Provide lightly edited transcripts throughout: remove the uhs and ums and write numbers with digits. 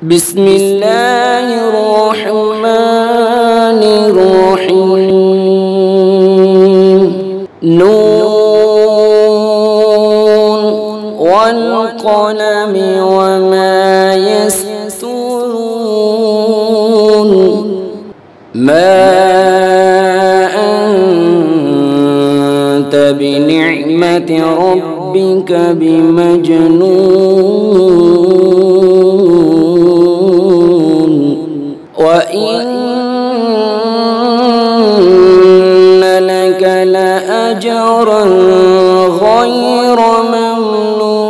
بسم الله الرحمن الرحيم. نون والقلم وما يسطرون. ما أنت بنعمة ربك بمجنون. وإن لك لأجرا غير ممنون.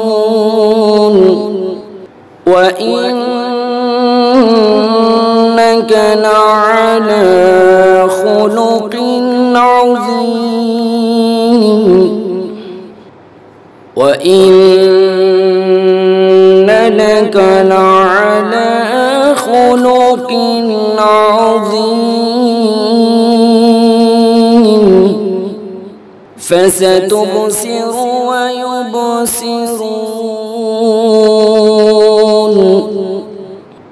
وإنك لعلى خلق عظيم. وإن لك لعلى خلق عظيم. فستبصر ويبصرون.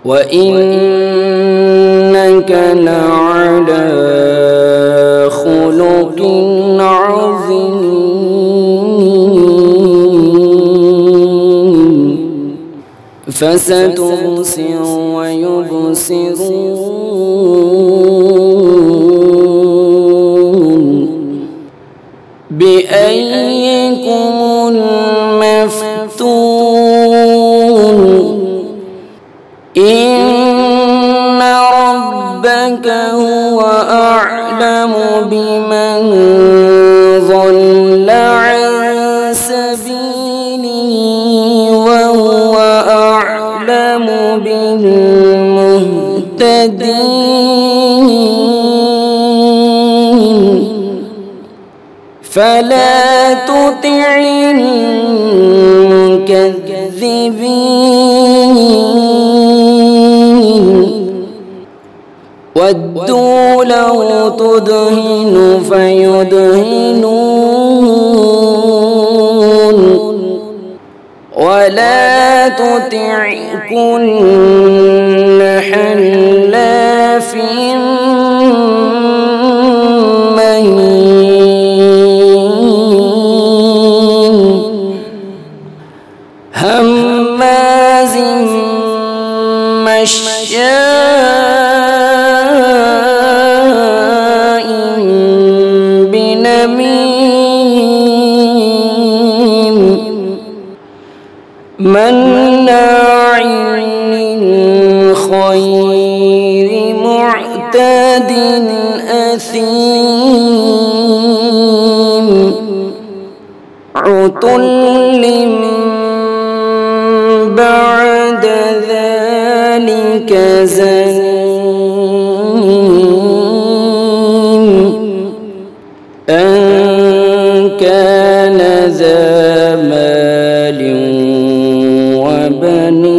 وإنك لعلى خلق عظيم. فستبصر ويبصرون. بأيكم المفتون. إن ربك هو أعلم بمن ضل عن سبيله وهو أعلم بالمهتدين. فلا تطع المكذبين. ودوا لو تدهن فيدهنون. ولا تطع كل حلاف مهين هماز مشاء بنميم مناع للخير معتد أثيم. عتل بعد ذلك زنيم. أن كان ذا مال وبنين.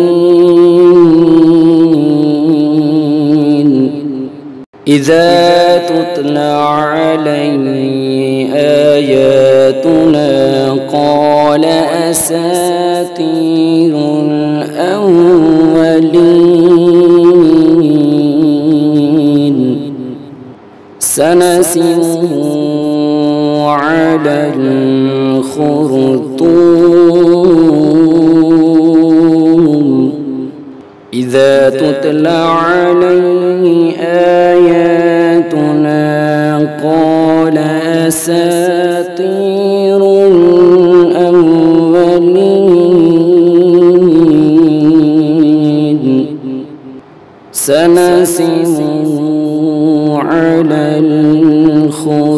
إذا تتلى عليه آياتنا قال أساطير الأولين. سنسمه على الخرطوم. إذا تتلى عليه آياتنا قال أساطير الأولين. سنسمه على الخرطوم.